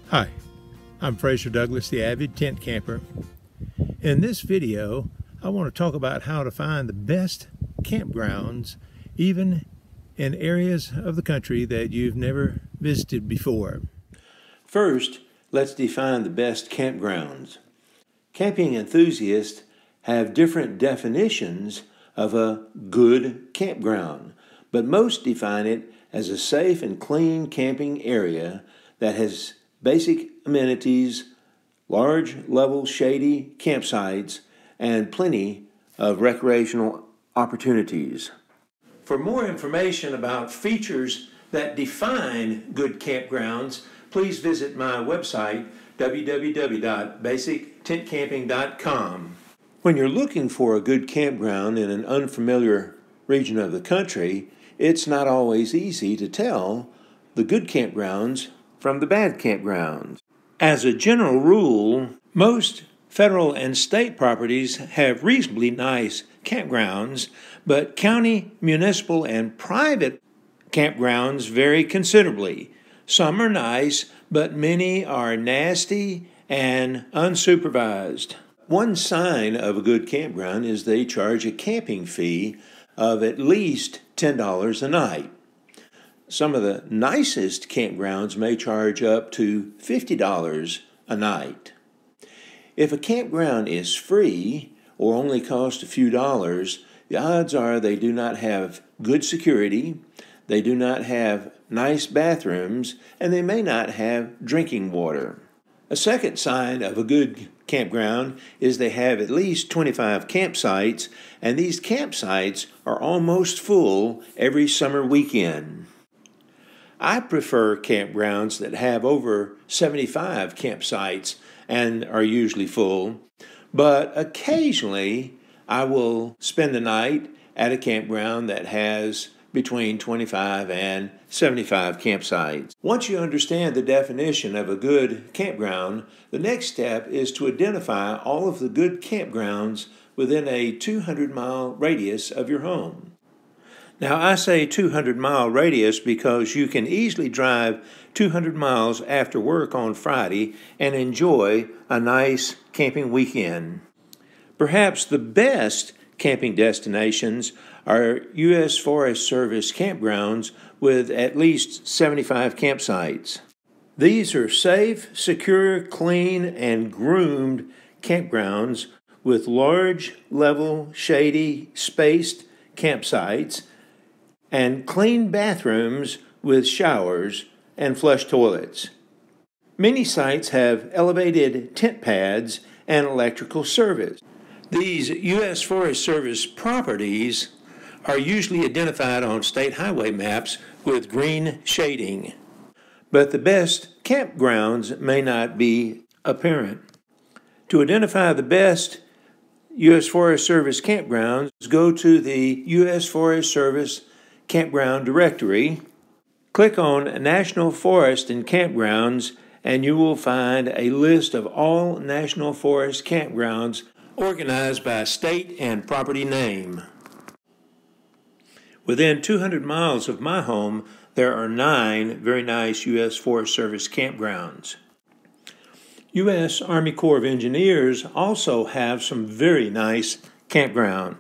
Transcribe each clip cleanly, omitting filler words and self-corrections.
Hi, I'm Fraser Douglas, the avid tent camper. In this video, I want to talk about how to find the best campgrounds, even in areas of the country that you've never visited before. First, let's define the best campgrounds. Camping enthusiasts have different definitions of a good campground, but most define it as a safe and clean camping area that has basic amenities, large level shady campsites, and plenty of recreational opportunities. For more information about features that define good campgrounds, please visit my website, www.basictentcamping.com. When you're looking for a good campground in an unfamiliar region of the country, it's not always easy to tell the good campgrounds from the bad campgrounds. As a general rule, most federal and state properties have reasonably nice campgrounds, but county, municipal, and private campgrounds vary considerably. Some are nice, but many are nasty and unsupervised. One sign of a good campground is they charge a camping fee of at least $10 a night. Some of the nicest campgrounds may charge up to $50 a night. If a campground is free or only costs a few dollars, the odds are they do not have good security, they do not have nice bathrooms, and they may not have drinking water. A second sign of a good campground is they have at least 25 campsites, and these campsites are almost full every summer weekend. I prefer campgrounds that have over 75 campsites and are usually full, but occasionally I will spend the night at a campground that has between 25 and 75 campsites. Once you understand the definition of a good campground, the next step is to identify all of the good campgrounds within a 200-mile radius of your home. Now, I say 200-mile radius because you can easily drive 200 miles after work on Friday and enjoy a nice camping weekend. Perhaps the best camping destinations are U.S. Forest Service campgrounds with at least 75 campsites. These are safe, secure, clean, and groomed campgrounds with large, level, shady, spaced campsites and clean bathrooms with showers and flush toilets. Many sites have elevated tent pads and electrical service. These U.S. Forest Service properties are usually identified on state highway maps with green shading, but the best campgrounds may not be apparent. To identify the best U.S. Forest Service campgrounds, go to the U.S. Forest Service Campground Directory, click on National Forest and Campgrounds, and you will find a list of all National Forest campgrounds organized by state and property name. Within 200 miles of my home, there are 9 very nice U.S. Forest Service campgrounds. U.S. Army Corps of Engineers also have some very nice campgrounds.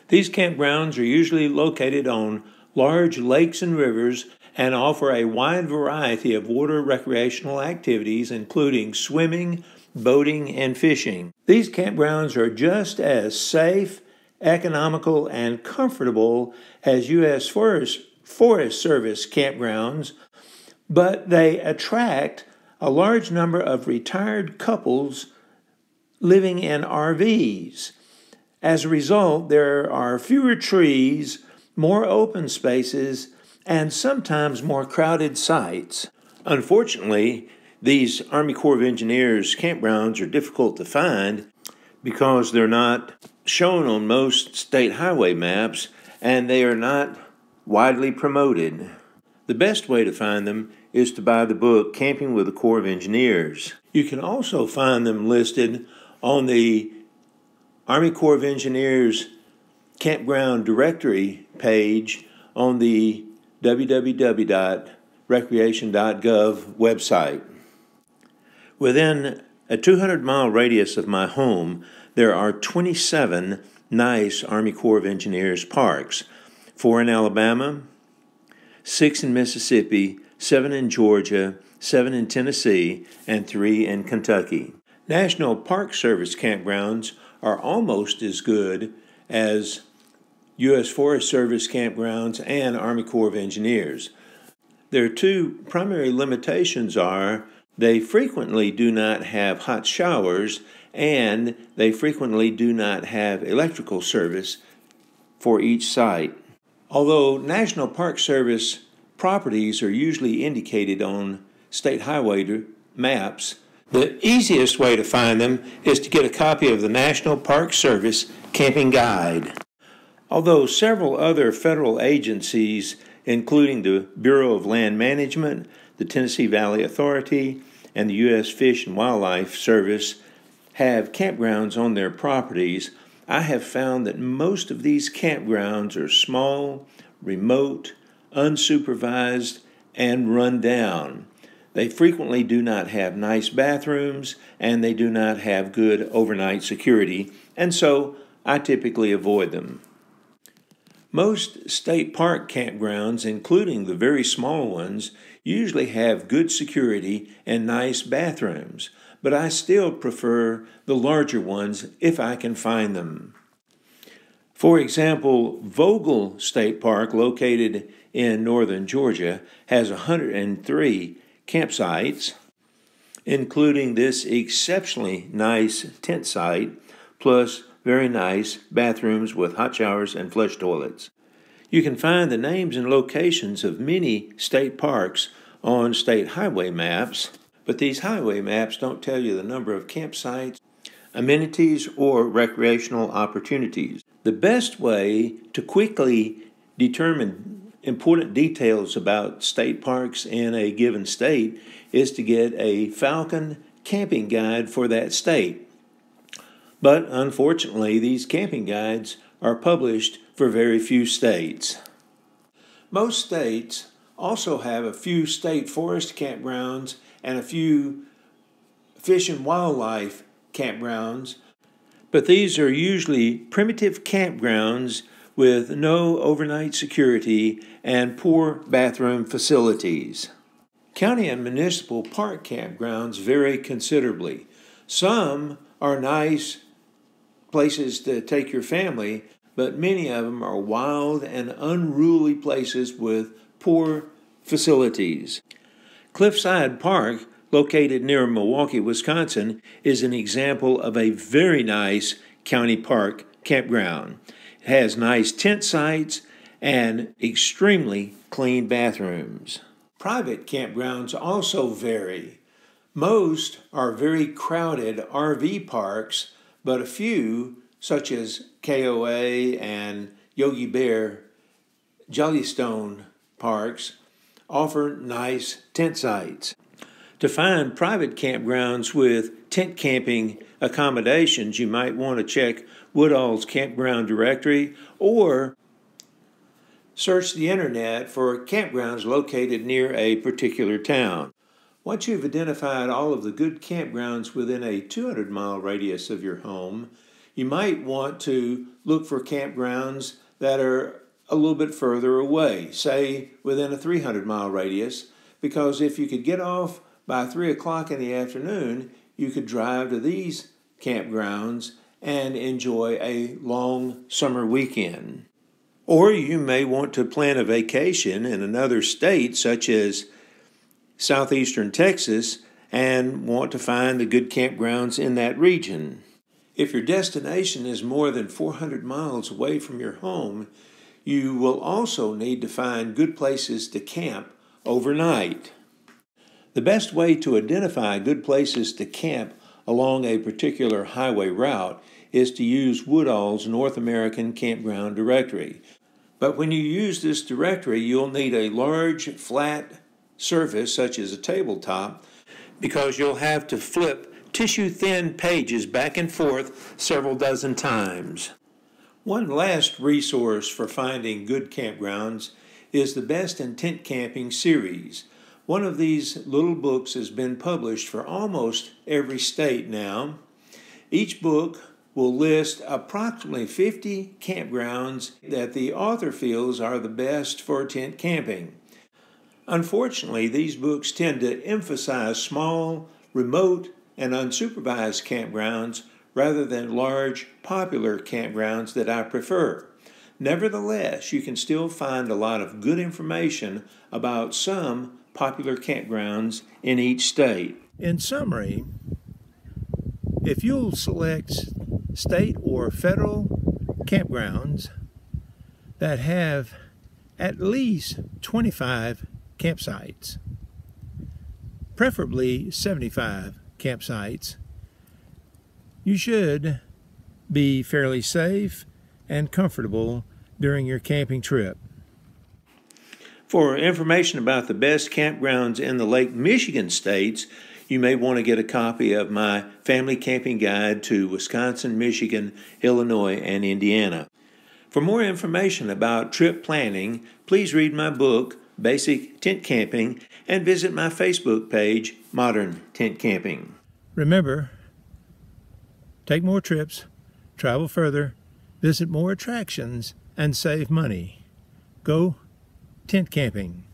These campgrounds are usually located on large lakes and rivers and offer a wide variety of water recreational activities, including swimming, boating, and fishing. These campgrounds are just as safe, economical, and comfortable as U.S. Forest Service campgrounds, but they attract a large number of retired couples living in RVs. As a result, there are fewer trees, more open spaces, and sometimes more crowded sites. Unfortunately, these Army Corps of Engineers campgrounds are difficult to find because they're not shown on most state highway maps and they are not widely promoted. The best way to find them is to buy the book Camping with the Corps of Engineers. You can also find them listed on the Army Corps of Engineers Campground Directory page on the www.recreation.gov website. Within a 200-mile radius of my home, there are 27 nice Army Corps of Engineers parks, 4 in Alabama, 6 in Mississippi, 7 in Georgia, 7 in Tennessee, and 3 in Kentucky. National Park Service campgrounds are almost as good as U.S. Forest Service campgrounds and Army Corps of Engineers. Their two primary limitations are they frequently do not have hot showers and they frequently do not have electrical service for each site. Although National Park Service properties are usually indicated on state highway maps, the easiest way to find them is to get a copy of the National Park Service Camping Guide. Although several other federal agencies, including the Bureau of Land Management, the Tennessee Valley Authority, and the U.S. Fish and Wildlife Service, have campgrounds on their properties, I have found that most of these campgrounds are small, remote, unsupervised, and run down. They frequently do not have nice bathrooms, and they do not have good overnight security, and so I typically avoid them. Most state park campgrounds, including the very small ones, usually have good security and nice bathrooms, but I still prefer the larger ones if I can find them. For example, VOGEL State Park, located in northern Georgia, has 103 campsites, including this exceptionally nice tent site, plus very nice bathrooms with hot showers and flush toilets. You can find the names and locations of many state parks on state highway maps, but these highway maps don't tell you the number of campsites, amenities, or recreational opportunities. The best way to quickly determine important details about state parks in a given state is to get a Falcon camping guide for that state. But unfortunately, these camping guides are published for very few states. Most states also have a few state forest campgrounds and a few fish and wildlife campgrounds, but these are usually primitive campgrounds with no overnight security and poor bathroom facilities. County and municipal park campgrounds vary considerably. Some are nice places to take your family, but many of them are wild and unruly places with poor facilities. Cliffside Park, located near Milwaukee, Wisconsin, is an example of a very nice county park campground. It has nice tent sites and extremely clean bathrooms. Private campgrounds also vary. Most are very crowded RV parks, but a few, such as KOA and Yogi Bear Jellystone parks, offer nice tent sites. To find private campgrounds with tent camping accommodations, you might want to check Woodall's campground directory or search the internet for campgrounds located near a particular town. Once you've identified all of the good campgrounds within a 200-mile radius of your home, you might want to look for campgrounds that are a little bit further away, say within a 300-mile radius, because if you could get off by 3 o'clock in the afternoon, you could drive to these campgrounds and enjoy a long summer weekend. Or you may want to plan a vacation in another state, such as southeastern Texas, and want to find the good campgrounds in that region. If your destination is more than 400 miles away from your home, you will also need to find good places to camp overnight. The best way to identify good places to camp along a particular highway route is to use Woodall's North American Campground Directory. But when you use this directory, you'll need a large, flat surface, such as a tabletop, because you'll have to flip tissue-thin pages back and forth several dozen times. One last resource for finding good campgrounds is the Best in Tent Camping series. One of these little books has been published for almost every state now. Each book will list approximately 50 campgrounds that the author feels are the best for tent camping. Unfortunately, these books tend to emphasize small, remote, and unsupervised campgrounds rather than large, popular campgrounds that I prefer. Nevertheless, you can still find a lot of good information about some popular campgrounds in each state. In summary, if you'll select state or federal campgrounds that have at least 25 campsites, preferably 75 campsites, you should be fairly safe and comfortable during your camping trip. For information about the best campgrounds in the Lake Michigan states, you may want to get a copy of my family camping guide to Wisconsin, Michigan, Illinois, and Indiana. For more information about trip planning, please read my book, Basic Tent Camping, and visit my Facebook page, Modern Tent Camping. Remember, take more trips, travel further, visit more attractions, and save money. Go tent camping.